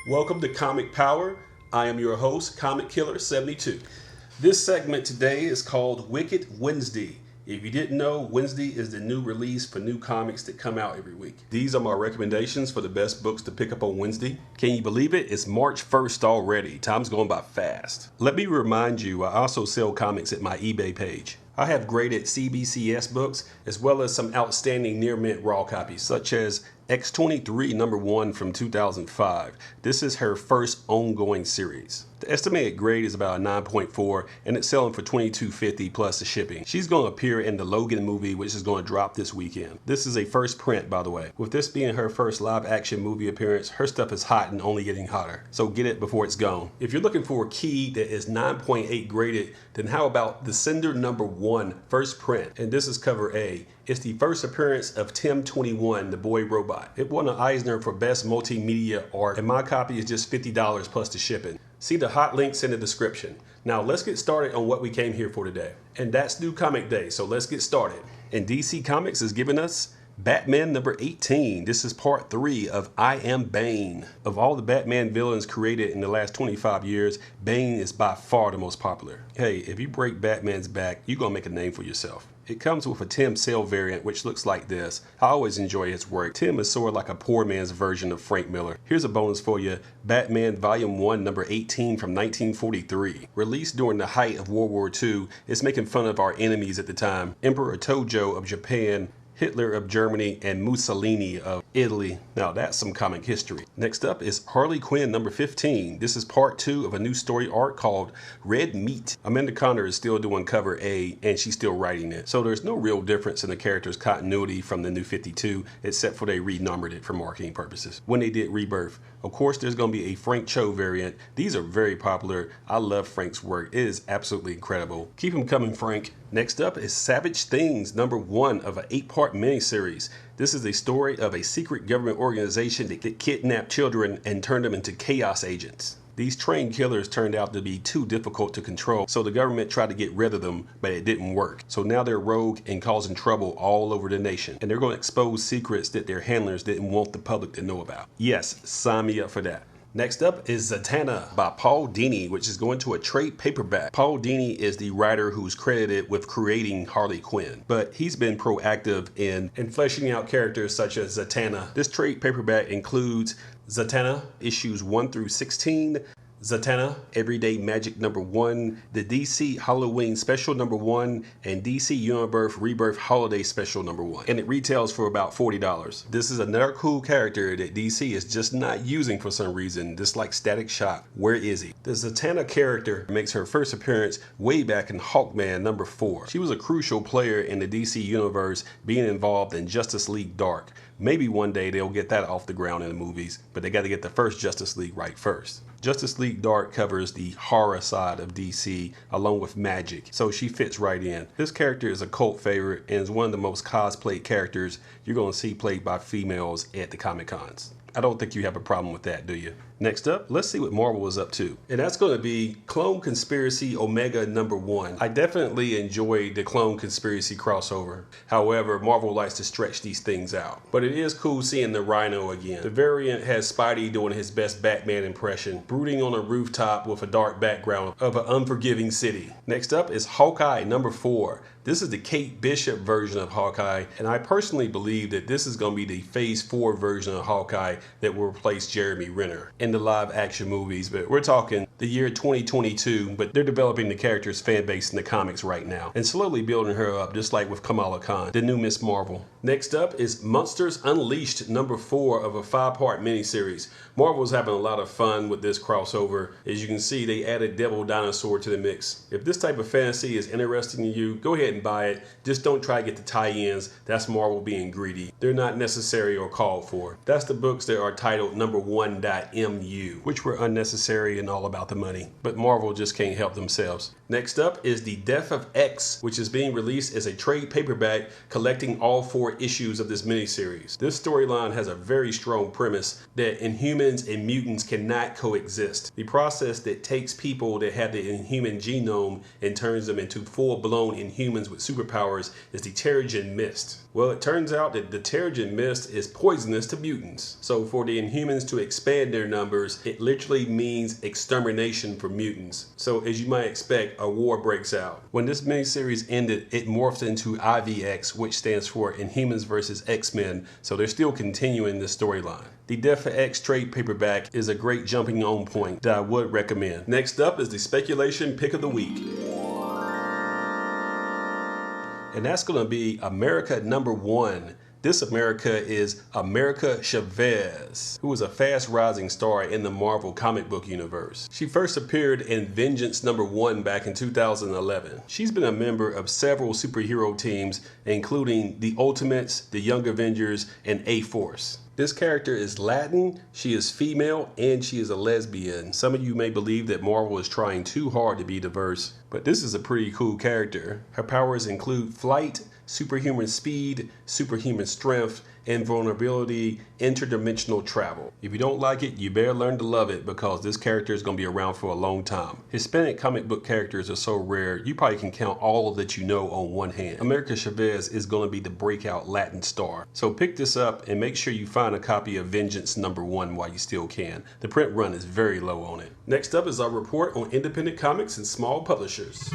Welcome to Comic Power. I am your host, Comic Killer 72. This segment today is called Wicked Wednesday. If you didn't know, Wednesday is the new release for new comics that come out every week. These are my recommendations for the best books to pick up on Wednesday. Can you believe it? It's March 1st already. Time's going by fast. Let me remind you, I also sell comics at my eBay page. I have graded CBCS books as well as some outstanding near mint raw copies, such as X-23 #1 from 2005. This is her first ongoing series. The estimated grade is about a 9.4 and it's selling for $22.50 plus the shipping. She's going to appear in the Logan movie, which is going to drop this weekend. This is a first print, by the way. With this being her first live action movie appearance, her stuff is hot and only getting hotter. So get it before it's gone. If you're looking for a key that is 9.8 graded, then how about The Cinder #1 first print? And this is cover A. It's the first appearance of Tim 21, the boy robot. It won an Eisner for best multimedia art, and my copy is just $50 plus the shipping. See the hot links in the description. Now let's get started on what we came here for today. And that's New Comic Day, so let's get started. And DC Comics is giving us Batman #18. This is part 3 of I Am Bane. Of all the Batman villains created in the last 25 years, Bane is by far the most popular. Hey, if you break Batman's back, you're gonna make a name for yourself. It comes with a Tim Sale variant, which looks like this. I always enjoy his work. Tim is sort of like a poor man's version of Frank Miller. Here's a bonus for you. Batman Volume 1, #18 from 1943. Released during the height of World War II, it's making fun of our enemies at the time. Emperor Tojo of Japan, Hitler of Germany, and Mussolini of Italy. Now that's some comic history. Next up is Harley Quinn #15. This is part 2 of a new story arc called Red Meat. Amanda Conner is still doing cover A and she's still writing it. So there's no real difference in the character's continuity from the new 52 except for they renumbered it for marketing purposes when they did Rebirth. Of course there's going to be a Frank Cho variant. These are very popular. I love Frank's work. It is absolutely incredible. Keep them coming, Frank. Next up is Savage Things #1 of an 8-part miniseries. This is a story of a secret government organization that kidnapped children and turned them into chaos agents. These trained killers turned out to be too difficult to control, so the government tried to get rid of them, but it didn't work. So now they're rogue and causing trouble all over the nation. And they're going to expose secrets that their handlers didn't want the public to know about. Yes, sign me up for that. Next up is Zatanna by Paul Dini, which is going to a trade paperback. Paul Dini is the writer who's credited with creating Harley Quinn, but he's been proactive in fleshing out characters such as Zatanna. This trade paperback includes Zatanna issues 1 through 16, Zatanna Everyday Magic #1, the DC Halloween Special #1, and DC Universe Rebirth Holiday Special #1. And it retails for about $40. This is another cool character that DC is just not using for some reason, just like Static Shock. Where is he? The Zatanna character makes her first appearance way back in Hawkman #4. She was a crucial player in the DC Universe, being involved in Justice League Dark. Maybe one day they'll get that off the ground in the movies, but they got to get the first Justice League right first. Justice League Dark covers the horror side of DC along with magic, so she fits right in. This character is a cult favorite and is one of the most cosplayed characters you're going to see played by females at the Comic Cons. I don't think you have a problem with that, do you? Next up, let's see what Marvel is up to. And that's going to be Clone Conspiracy Omega #1. I definitely enjoyed the Clone Conspiracy crossover. However, Marvel likes to stretch these things out. But it is cool seeing the Rhino again. The variant has Spidey doing his best Batman impression, brooding on a rooftop with a dark background of an unforgiving city. Next up is Hawkeye #4. This is the Kate Bishop version of Hawkeye, and I personally believe that this is going to be the Phase 4 version of Hawkeye that will replace Jeremy Renner in the live action movies. But we're talking the year 2022, but they're developing the character's fan base in the comics right now and slowly building her up, just like with Kamala Khan, the new Miss Marvel. Next up is Monsters Unleashed #4 of a 5-part miniseries. Marvel's having a lot of fun with this crossover. As you can see, they added Devil Dinosaur to the mix. If this type of fantasy is interesting to you, go ahead and buy it. Just don't try to get the tie-ins. That's Marvel being greedy. They're not necessary or called for. That's the books that are titled #1.MU, which were unnecessary and all about the money. But Marvel just can't help themselves. Next up is The Death of X, which is being released as a trade paperback collecting all 4 issues of this miniseries. This storyline has a very strong premise that Inhumans and mutants cannot coexist. The process that takes people that have the Inhuman genome and turns them into full-blown Inhumans with superpowers is the Terrigen Mist. Well, it turns out that the Terrigen Mist is poisonous to mutants. So for the Inhumans to expand their numbers, it literally means extermination for mutants. So as you might expect, a war breaks out. When this miniseries ended, it morphed into IVX, which stands for Inhumans vs. X-Men. So they're still continuing this storyline. The Death of X trade paperback is a great jumping on point that I would recommend. Next up is the speculation pick of the week. And that's going to be America #1. This America is America Chavez, who is a fast rising star in the Marvel comic book universe. She first appeared in Vengeance #1 back in 2011. She's been a member of several superhero teams, including the Ultimates, the Young Avengers, and A-Force. This character is Latin, she is female, and she is a lesbian. Some of you may believe that Marvel is trying too hard to be diverse, but this is a pretty cool character. Her powers include flight, superhuman speed, superhuman strength, invulnerability, interdimensional travel. If you don't like it, you better learn to love it because this character is going to be around for a long time. Hispanic comic book characters are so rare, you probably can count all that you know on one hand. America Chavez is going to be the breakout Latin star. So pick this up and make sure you find a copy of Vengeance #1 while you still can. The print run is very low on it. Next up is our report on independent comics and small publishers.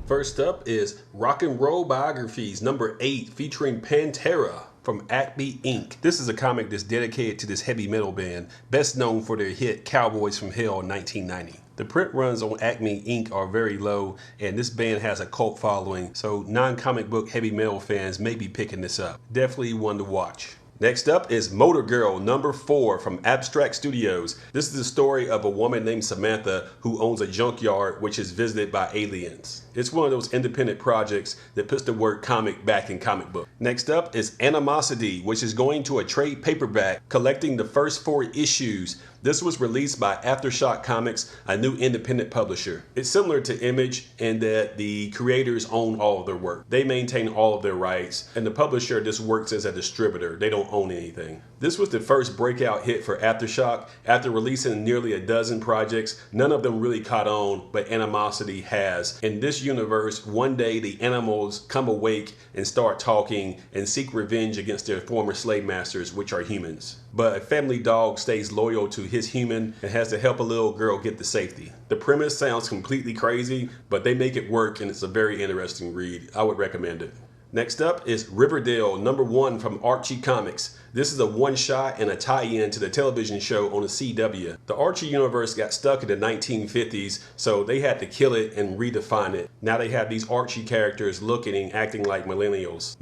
First up is Rock and Roll Biographies #8 featuring Pantera from Acme Inc. This is a comic that's dedicated to this heavy metal band, best known for their hit Cowboys from Hell in 1990. The print runs on Acme Inc. are very low, and this band has a cult following, so non-comic book heavy metal fans may be picking this up. Definitely one to watch. Next up is Motor Girl #4 from Abstract Studios. This is the story of a woman named Samantha who owns a junkyard which is visited by aliens. It's one of those independent projects that puts the word comic back in comic book. Next up is Animosity, which is going to a trade paperback collecting the first 4 issues. This was released by Aftershock Comics, a new independent publisher. It's similar to Image in that the creators own all of their work. They maintain all of their rights, and the publisher just works as a distributor. They don't own anything. This was the first breakout hit for Aftershock. After releasing nearly a dozen projects, none of them really caught on, but Animosity has. In this universe, one day the animals come awake and start talking and seek revenge against their former slave masters, which are humans. But a family dog stays loyal to his human and has to help a little girl get to safety. The premise sounds completely crazy, but they make it work and it's a very interesting read. I would recommend it. Next up is Riverdale #1 from Archie Comics. This is a one-shot and a tie-in to the television show on the CW. The Archie universe got stuck in the 1950s, so they had to kill it and redefine it. Now they have these Archie characters looking and acting like millennials.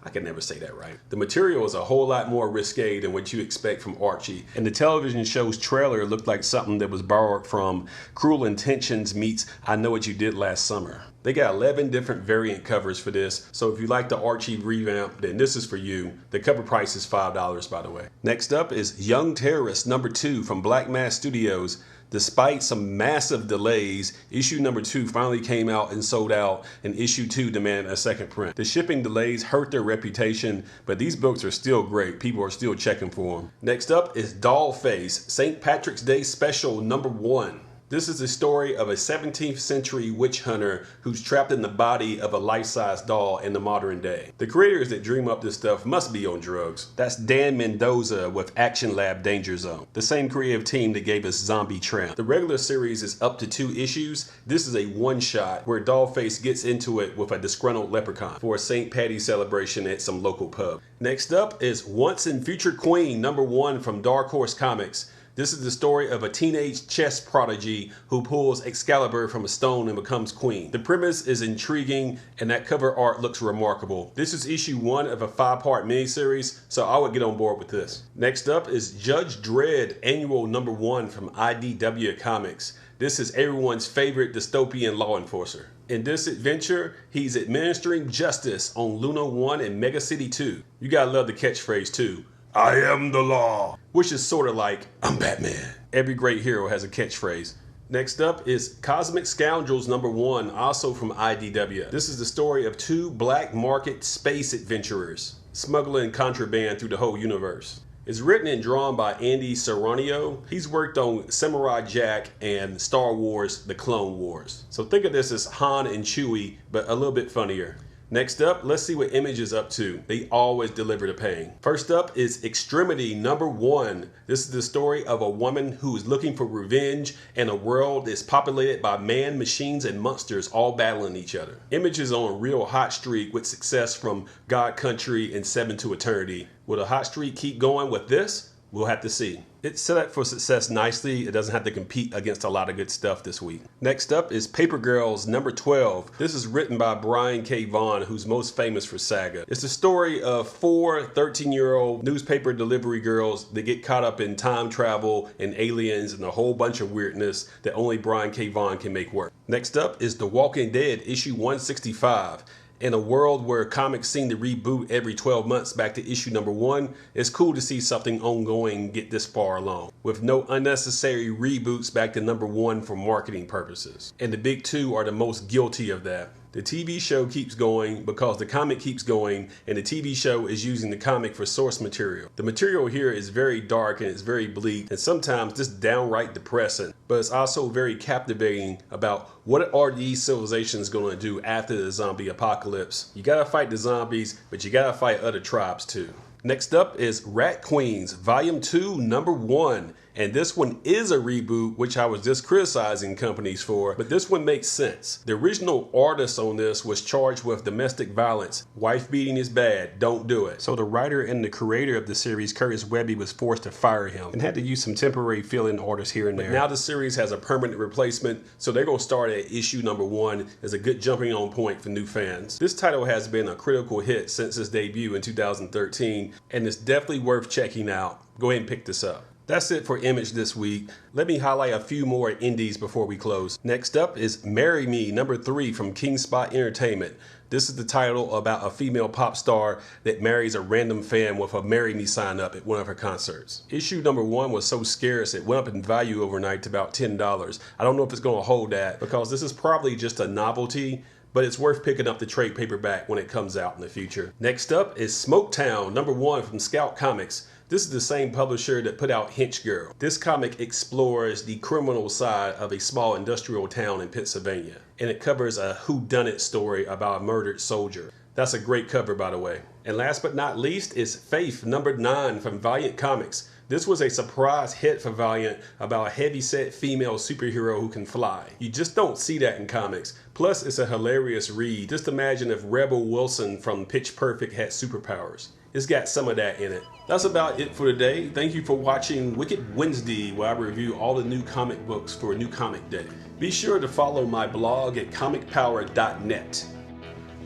I can never say that right. The material is a whole lot more risque than what you expect from Archie, and the television show's trailer looked like something that was borrowed from Cruel Intentions meets I Know What You Did Last Summer. They got 11 different variant covers for this, so if you like the Archie revamp, then this is for you. The cover price is $5, by the way. Next up is Young Terrorist #2 from Black Mass Studios. Despite some massive delays, issue #2 finally came out and sold out, and issue 2 demanded a second print. The shipping delays hurt their reputation, but these books are still great. People are still checking for them. Next up is Dollface, St. Patrick's Day Special #1. This is the story of a 17th century witch hunter who's trapped in the body of a life-size doll in the modern day. The creators that dream up this stuff must be on drugs. That's Dan Mendoza with Action Lab Danger Zone, the same creative team that gave us Zombie Tramp. The regular series is up to 2 issues. This is a one-shot where Dollface gets into it with a disgruntled leprechaun for a St. Patty's celebration at some local pub. Next up is Once and Future Queen #1 from Darkhorse Comics. This is the story of a teenage chess prodigy who pulls Excalibur from a stone and becomes queen. The premise is intriguing and that cover art looks remarkable. This is issue 1 of a 5-part miniseries, so I would get on board with this. Next up is Judge Dredd Annual #1 from IDW Comics. This is everyone's favorite dystopian law enforcer. In this adventure, he's administering justice on Luna 1 and Mega City 2. You gotta love the catchphrase too. I am the law, which is sort of like, I'm Batman. Every great hero has a catchphrase. Next up is Cosmic Scoundrels #1, also from IDW. This is the story of two black market space adventurers smuggling contraband through the whole universe. It's written and drawn by Andy Serranio. He's worked on Samurai Jack and Star Wars: The Clone Wars. So think of this as Han and Chewie, but a little bit funnier. Next up, let's see what Image is up to. They always deliver the pain. First up is Extremity #1. This is the story of a woman who is looking for revenge in a world that's populated by man, machines, and monsters all battling each other. Image is on a real hot streak with success from God Country and 7 to Eternity. Will the hot streak keep going with this? We'll have to see. It's set up for success nicely. It doesn't have to compete against a lot of good stuff this week. Next up is Paper Girls #12. This is written by Brian K. Vaughan, who's most famous for Saga. It's the story of 4 13-year-old newspaper delivery girls that get caught up in time travel and aliens and a whole bunch of weirdness that only Brian K. Vaughan can make work. Next up is The Walking Dead issue 165. In a world where comics seem to reboot every 12 months back to issue #1, it's cool to see something ongoing get this far along, with no unnecessary reboots back to #1 for marketing purposes. And the big two are the most guilty of that. The TV show keeps going because the comic keeps going, and the TV show is using the comic for source material. The material here is very dark and it's very bleak and sometimes just downright depressing, but it's also very captivating about what are these civilizations going to do after the zombie apocalypse. You gotta fight the zombies, but you gotta fight other tribes too. Next up is Rat Queens Volume 2 #1. And this one is a reboot, which I was just criticizing companies for, but this one makes sense. The original artist on this was charged with domestic violence. Wife beating is bad, don't do it. So the writer and the creator of the series, Curtis Webby, was forced to fire him and had to use some temporary fill-in artists here and there. But now the series has a permanent replacement, so they're gonna start at issue #1 as a good jumping on point for new fans. This title has been a critical hit since its debut in 2013, and it's definitely worth checking out. Go ahead and pick this up. That's it for Image this week. Let me highlight a few more indies before we close. Next up is Marry Me #3 from King Spot Entertainment. This is the title about a female pop star that marries a random fan with a Marry Me sign up at one of her concerts. Issue #1 was so scarce it went up in value overnight to about $10. I don't know if it's going to hold that because this is probably just a novelty, but it's worth picking up the trade paperback when it comes out in the future. Next up is Smoketown #1 from Scout Comics. This is the same publisher that put out Hench Girl. This comic explores the criminal side of a small industrial town in Pennsylvania, and it covers a whodunit story about a murdered soldier. That's a great cover, by the way. And last but not least is Faith #9 from Valiant Comics. This was a surprise hit for Valiant about a heavy-set female superhero who can fly. You just don't see that in comics. Plus, it's a hilarious read. Just imagine if Rebel Wilson from Pitch Perfect had superpowers. It's got some of that in it. That's about it for today. Thank you for watching Wicked Wednesday, where I review all the new comic books for a new comic day. Be sure to follow my blog at comicpower.net.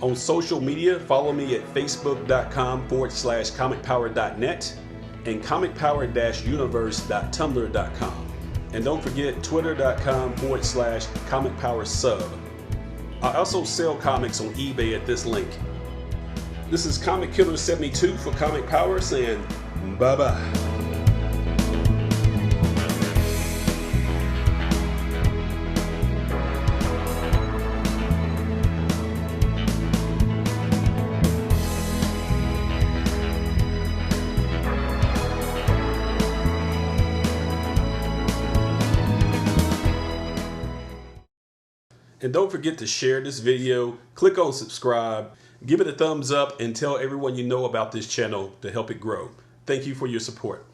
On social media, follow me at facebook.com/comicpower.net and comicpower-universe.tumblr.com. And don't forget twitter.com/comicpowersub. I also sell comics on eBay at this link. This is Comic Killer 72 for Comic Power saying bye-bye. And don't forget to share this video, click on subscribe, give it a thumbs up, and tell everyone you know about this channel to help it grow. Thank you for your support.